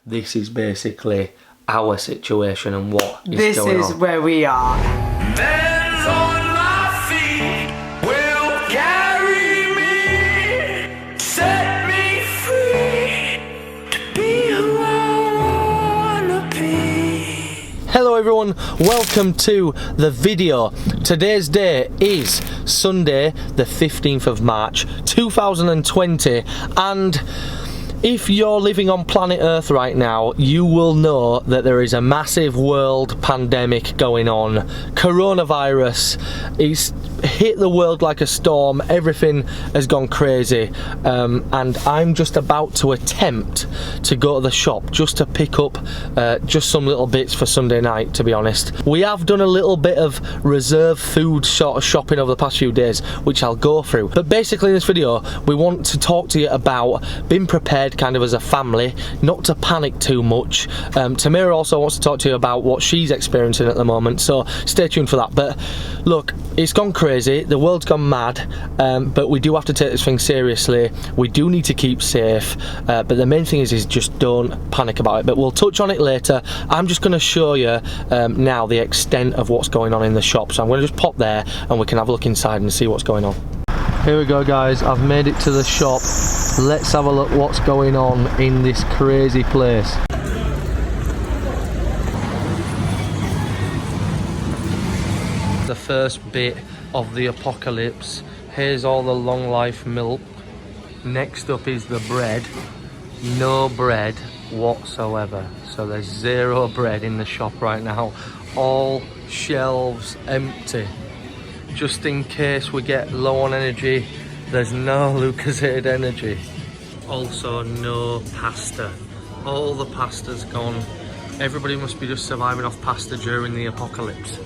this is basically our situation and what is going on. This is where we are. Hands on my feet will carry me, set me free to be who I wanna be. Hello everyone, welcome to the video. Today's day is Sunday the 15th of March 2020, and if you're living on planet Earth right now, you will know that there is a massive world pandemic going on. Coronavirus is hit the world like a storm. Everything has gone crazy, and I'm just about to attempt to go to the shop just to pick up just some little bits for Sunday night, to be honest. We have done a little bit of reserve food sort of shopping over the past few days, which I'll go through. But basically in this video, we want to talk to you about being prepared kind of as a family, not to panic too much. Tamira also wants to talk to you about what she's experiencing at the moment, so stay tuned for that. But look, it's gone crazy, the world's gone mad, but we do have to take this thing seriously. We do need to keep safe, but the main thing is just don't panic about it. But we'll touch on it later. I'm just going to show you now the extent of what's going on in the shop, so I'm going to just pop there and we can have a look inside and see what's going on. Here we go guys, I've made it to the shop. Let's have a look what's going on in this crazy place. The first bit of the apocalypse. Here's all the long life milk. Next up is the bread. No bread whatsoever. So there's zero bread in the shop right now. All shelves empty. Just in case we get low on energy, there's no Lucozade energy. Also no pasta. All the pasta's gone. Everybody must be just surviving off pasta during the apocalypse.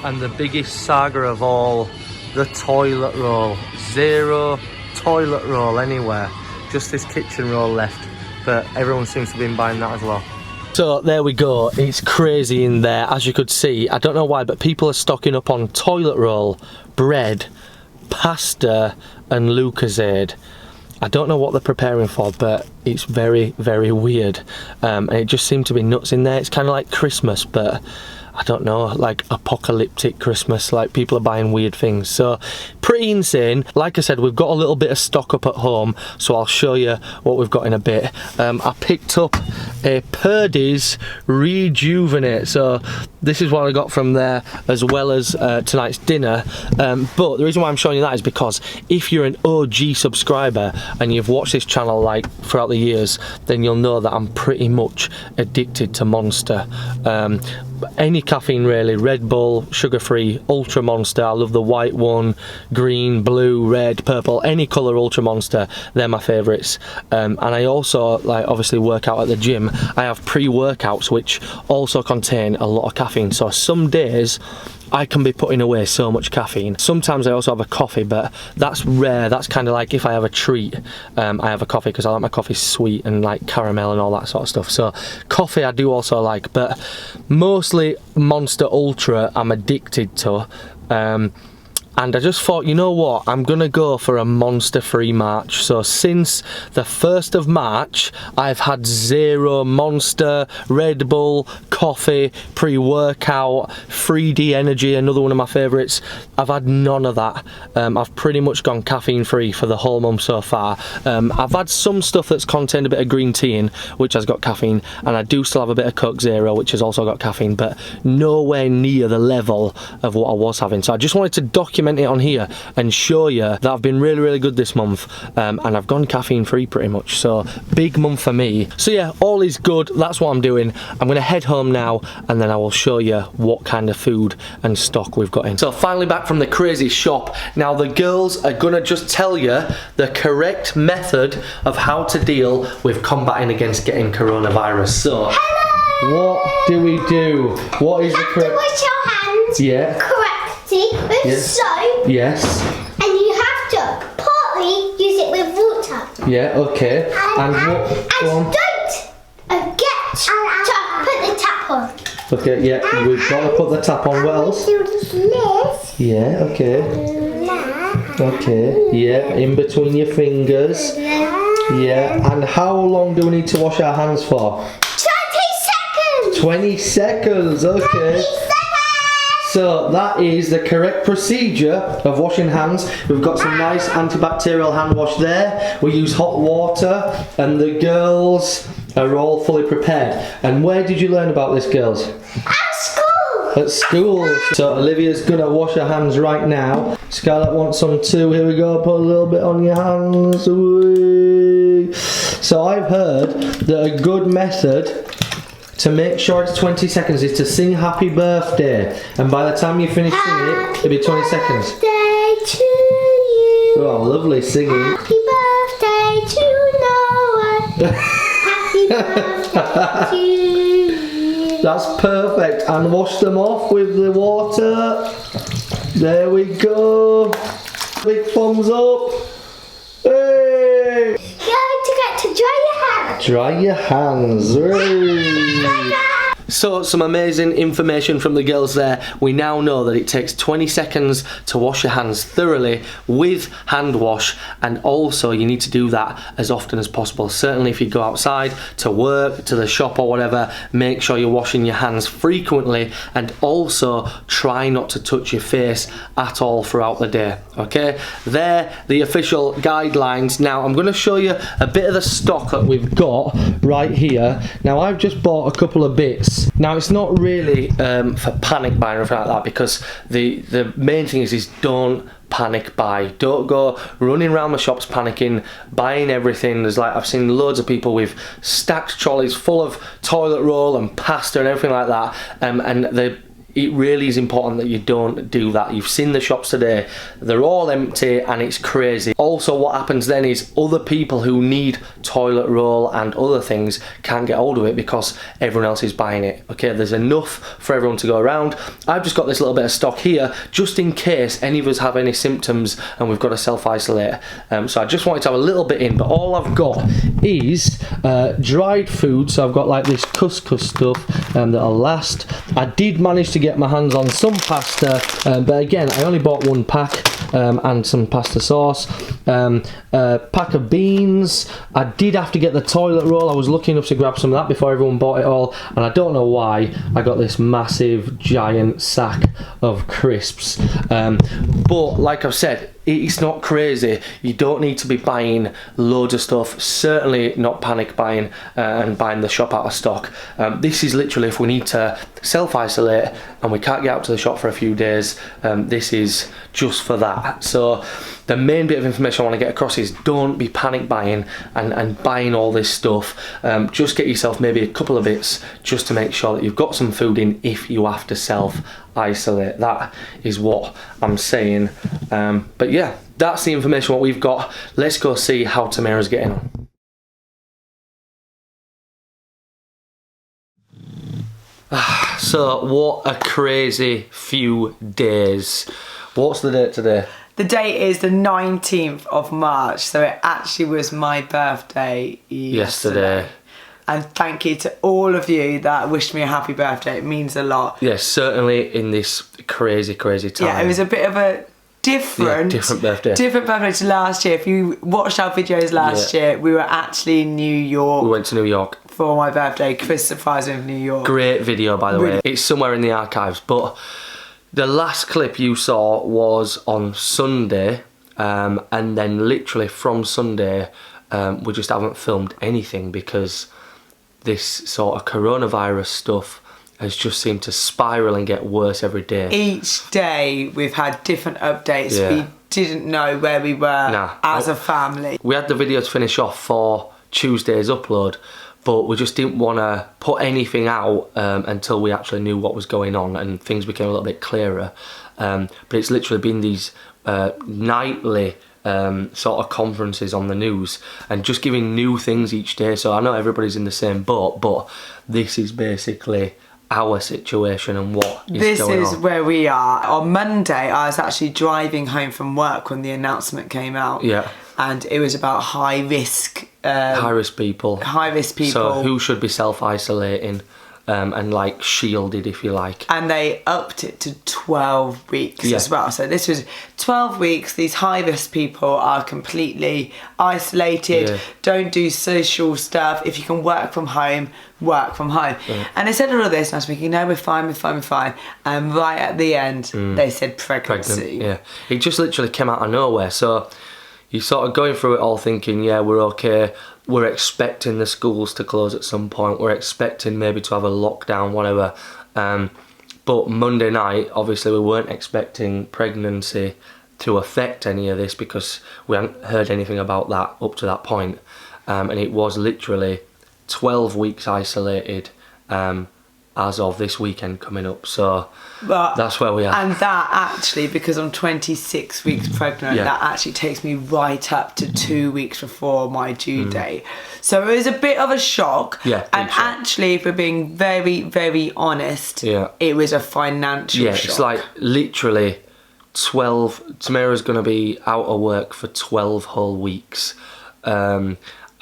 And the biggest saga of all, the toilet roll. Zero toilet roll anywhere. Just this kitchen roll left, but everyone seems to have been buying that as well. So there we go, it's crazy in there, as you could see. I don't know why, but people are stocking up on toilet roll, bread, pasta and Lucozade. I don't know what they're preparing for, but it's very, very weird. And it just seemed to be nuts in there. It's kind of like Christmas, but I don't know, like apocalyptic Christmas, like people are buying weird things. So pretty insane. Like I said, we've got a little bit of stock up at home, so I'll show you what we've got in a bit. I picked up a Purdy's Rejuvenate, so this is what I got from there, as well as tonight's dinner. But the reason why I'm showing you that is because if you're an OG subscriber and you've watched this channel like throughout the years, then you'll know that I'm pretty much addicted to Monster. Any caffeine really, Red Bull, sugar-free, Ultra Monster. I love the white one, green, blue, red, purple, any colour Ultra Monster, they're my favourites. And I also, like, obviously work out at the gym. I have pre-workouts which also contain a lot of caffeine, so some days I can be putting away so much caffeine. Sometimes I also have a coffee, but that's rare. That's kind of like if I have a treat, I have a coffee, because I like my coffee sweet and like caramel and all that sort of stuff. So coffee I do also like, but mostly Monster Ultra I'm addicted to. And I just thought, you know what, I'm gonna go for a Monster-free March. So since the 1st of March, I've had zero Monster, Red Bull, coffee, pre-workout, 3D Energy, another one of my favourites. I've had none of that. I've pretty much gone caffeine-free for the whole month so far. I've had some stuff that's contained a bit of green tea in, which has got caffeine, and I do still have a bit of Coke Zero, which has also got caffeine, but nowhere near the level of what I was having. So I just wanted to document it on here and show you that I've been really, really good this month, and I've gone caffeine free pretty much. So big month for me. So yeah, all is good. That's what I'm doing. I'm gonna head home now, and then I will show you what kind of food and stock we've got in. So finally back from the crazy shop. Now the girls are gonna just tell you the correct method of how to deal with combating against getting coronavirus. So hello! What do we do? What is the correct? Wash your hands. Yeah. Correctly with soap. Yes. And you have to partly use it with water. Yeah. Okay. And what? Don't forget to put the tap on. Okay. Yeah. We've got to put the tap on. What else? Yeah. Okay. Okay. Yeah. In between your fingers. Yeah, and how long do we need to wash our hands for? 20 seconds. 20 seconds, okay. 20 seconds. So that is the correct procedure of washing hands. We've got some nice antibacterial hand wash there. We use hot water and the girls are all fully prepared. And where did you learn about this, girls? At school. At school. So Olivia's gonna wash her hands right now. Scarlett wants some too. Here we go, put a little bit on your hands. Whee. So I've heard that a good method to make sure it's 20 seconds is to sing happy birthday, and by the time you finish singing it, it'll be 20 seconds. Happy birthday to you. Oh, lovely singing. Happy birthday to Noah. Happy birthday to you. That's perfect. And wash them off with the water. There we go. Big thumbs up. Hey! You're going to get to dry your hands. Dry your hands. Hey! So, some amazing information from the girls there. We now know that it takes 20 seconds to wash your hands thoroughly with hand wash, and also you need to do that as often as possible. Certainly if you go outside to work, to the shop or whatever, make sure you're washing your hands frequently, and also try not to touch your face at all throughout the day. Okay, they're the official guidelines. Now I'm going to show you a bit of the stock that we've got right here. Now I've just bought a couple of bits. Now it's not really for panic buying or anything like that, because the main thing is don't panic buy. Don't go running around the shops panicking, buying everything. There's like, I've seen loads of people with stacked trolleys full of toilet roll and pasta and everything like that, and it really is important that you don't do that. You've seen the shops today, they're all empty and it's crazy. Also what happens then is other people who need toilet roll and other things can't get hold of it because everyone else is buying it. Okay, there's enough for everyone to go around. I've just got this little bit of stock here just in case any of us have any symptoms and we've got to self-isolate. So I just wanted to have a little bit in, but all I've got is dried food. So I've got like this couscous stuff that'll last. I did manage to get my hands on some pasta, but again I only bought one pack and some pasta sauce, pack of beans. I did have to get the toilet roll. I was lucky enough to grab some of that before everyone bought it all, and I don't know why I got this massive giant sack of crisps, but like I've said, it's not crazy. You don't need to be buying loads of stuff, certainly not panic buying and buying the shop out of stock. This is literally if we need to self-isolate and we can't get out to the shop for a few days, this is just for that. So the main bit of information I want to get across is don't be panic buying and buying all this stuff. Just get yourself maybe a couple of bits just to make sure that you've got some food in if you have to self-isolate. That is what I'm saying. But yeah, that's the information what we've got. Let's go see how Tamara's getting on. So what a crazy few days. What's the date today? The date is the 19th of March, so it actually was my birthday yesterday. And thank you to all of you that wished me a happy birthday. It means a lot. Yes, certainly in this crazy time. Yeah, it was a bit of a different birthday. Different birthday to last year. If you watched our videos last year, we were actually in New York. We went to New York for my birthday. Chris surprised me in New York. Great video, by the way. It's somewhere in the archives, but the last clip you saw was on Sunday, and then literally from Sunday we just haven't filmed anything because this sort of coronavirus stuff has just seemed to spiral and get worse every day. Each day we've had different updates. We didn't know where we were as a family. We had the video to finish off for Tuesday's upload, but we just didn't want to put anything out until we actually knew what was going on and things became a little bit clearer. But it's literally been these nightly sort of conferences on the news and just giving new things each day. So I know everybody's in the same boat, but this is basically our situation and what is going on. This is where we are. On Monday, I was actually driving home from work when the announcement came out. Yeah. And it was about high risk people. High risk people. So who should be self-isolating? and like shielded, if you like. And they upped it to 12 weeks as well. So this was 12 weeks. These high risk people are completely isolated, don't do social stuff. If you can work from home, work from home. And they said all of this, and I was thinking, no, we're fine. And right at the end, they said pregnancy. Yeah, it just literally came out of nowhere. So you're sort of going through it all thinking, yeah, we're okay. We're expecting the schools to close at some point. We're expecting maybe to have a lockdown, whatever. But Monday night, obviously, we weren't expecting pregnancy to affect any of this because we hadn't heard anything about that up to that point. And it was literally 12 weeks isolated as of this weekend coming up. So that's where we are. And that actually, because I'm 26 weeks pregnant, that actually takes me right up to 2 weeks before my due date. So it was a bit of a shock. Yeah, and shock. Actually, if we're being very, very honest, it was a financial shock. It's like literally 12. Tamara's going to be out of work for 12 whole weeks.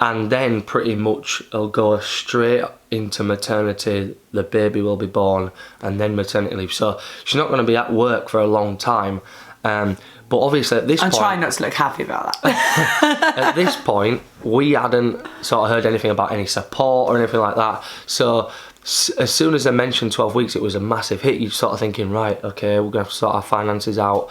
And then pretty much it'll go straight into maternity, the baby will be born, and then maternity leave. So she's not going to be at work for a long time. But obviously at this point... I'm trying not to look happy about that. At this point, we hadn't sort of heard anything about any support or anything like that. So as soon as I mentioned 12 weeks, it was a massive hit. You're sort of thinking, right, okay, we're going to have to sort our finances out,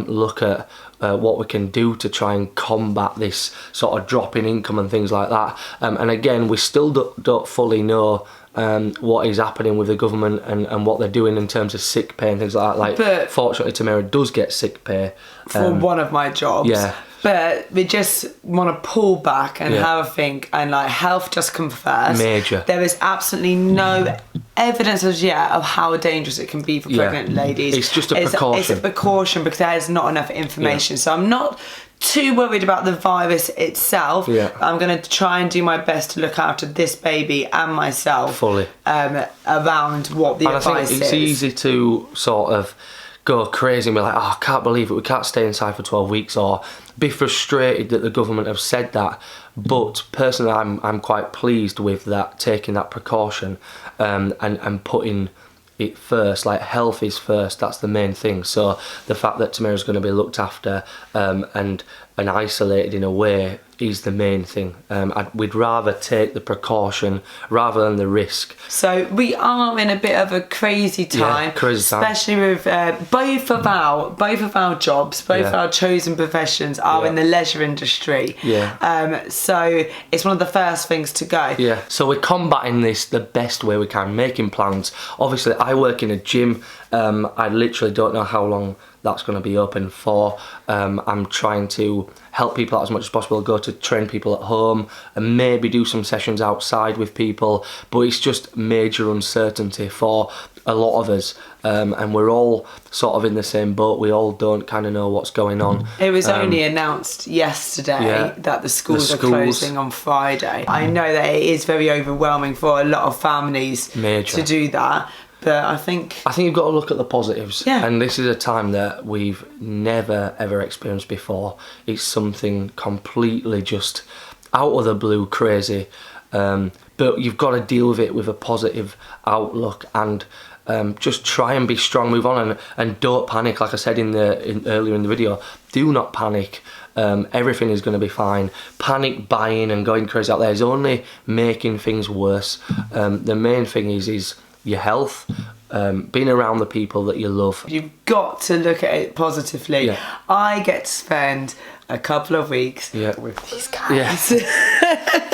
look at what we can do to try and combat this sort of drop in income and things like that. And again, we still don't fully know what is happening with the government and what they're doing in terms of sick pay and things like that. Like, but fortunately, Tamara does get sick pay. For one of my jobs. Yeah. But we just want to pull back and have a think, and like health just come first. Major. There is absolutely no evidence as yet of how dangerous it can be for pregnant ladies. It's just a precaution. It's a precaution because there's not enough information. So I'm not too worried about the virus itself. I'm going to try and do my best to look after this baby and myself fully around what the advice is. I think it's easy to sort of go crazy and be like, oh, I can't believe it, we can't stay inside for 12 weeks, or be frustrated that the government have said that. But personally, I'm quite pleased with that, taking that precaution and putting it first. Like, health is first, that's the main thing. So the fact that Tamara's going to be looked after and isolated in a way is the main thing. We'd rather take the precaution rather than the risk. So we are in a bit of a crazy time, especially with both of our jobs, both of our chosen professions are in the leisure industry. So it's one of the first things to go. So we're combating this the best way we can, making plans. Obviously, I work in a gym. I literally don't know how long that's going to be open for. I'm trying to help people out as much as possible, go to train people at home and maybe do some sessions outside with people, but it's just major uncertainty for a lot of us, and we're all sort of in the same boat. We all don't kind of know what's going on. It was only announced yesterday that the schools are closing on Friday. I know that it is very overwhelming for a lot of families to do that. But I think you've got to look at the positives. Yeah. And this is a time that we've never, ever experienced before. It's something completely just out of the blue, crazy. But you've got to deal with it with a positive outlook and just try and be strong, move on, and don't panic. Like I said earlier in the video, do not panic. Everything is going to be fine. Panic buying and going crazy out there is only making things worse. The main thing is your health, being around the people that you love. You've got to look at it positively. I get to spend a couple of weeks with these guys.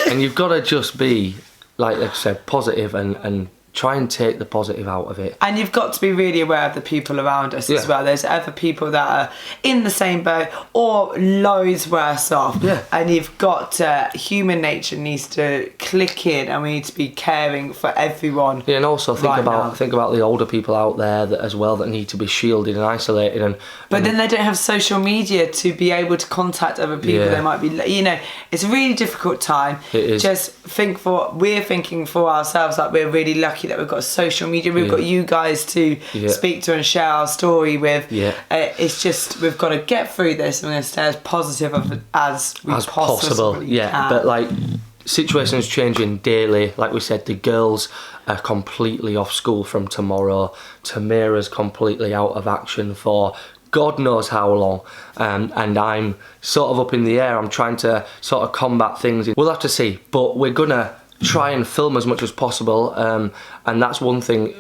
And you've got to just be, like I said, positive and try and take the positive out of it. And you've got to be really aware of the people around us as well. There's other people that are in the same boat or loads worse off. And you've got to, human nature needs to click in, and we need to be caring for everyone. And also think about the older people out there that as well that need to be shielded and isolated. But then they don't have social media to be able to contact other people. They might be, it's a really difficult time. It is. Just we're thinking for ourselves, like, we're really lucky that we've got social media, we've got you guys to speak to and share our story with. It's just, we've got to get through this, and we're going to stay as positive as we possibly can. But like, situation's changing daily. Like we said, the girls are completely off school from tomorrow. Tamira's completely out of action for God knows how long, and I'm sort of up in the air. I'm trying to sort of combat things. We'll have to see, but we're gonna try and film as much as possible, and that's one thing.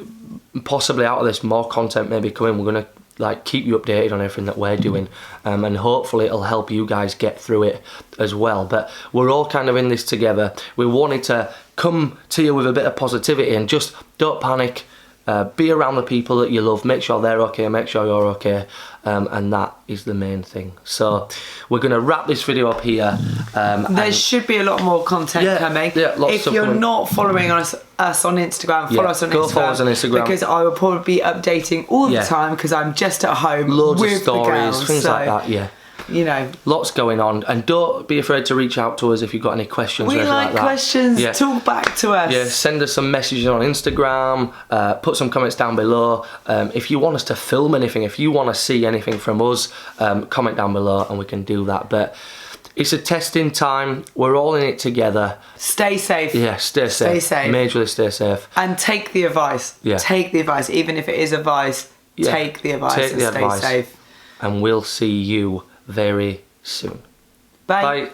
Possibly out of this, more content may be coming. We're gonna like keep you updated on everything that we're doing, and hopefully it'll help you guys get through it as well. But we're all kind of in this together. We wanted to come to you with a bit of positivity, and just don't panic. Be around the people that you love, make sure they're okay, make sure you're okay, and that is the main thing. So we're going to wrap this video up here. There should be a lot more content coming. Yeah, lots if of you're coming. not following us on Instagram, follow us on go Instagram. follow us on Instagram. Because I will probably be updating all the time, because I'm just at home Loads with of stories, the girls, things like that, you know, lots going on, and don't be afraid to reach out to us if you've got any questions. We or anything like like that. questions. Yeah. Talk back to us. Yeah, send us some messages on Instagram. Put some comments down below. If you want us to film anything, if you want to see anything from us, comment down below and we can do that. But it's a testing time. We're all in it together. Stay safe. Yeah, stay safe. Stay safe. Majorly stay safe. And take the advice. Yeah. Take the advice, even if it is advice. Yeah. Take the advice Take and the stay advice. safe. And we'll see you very soon. Bye. Bye.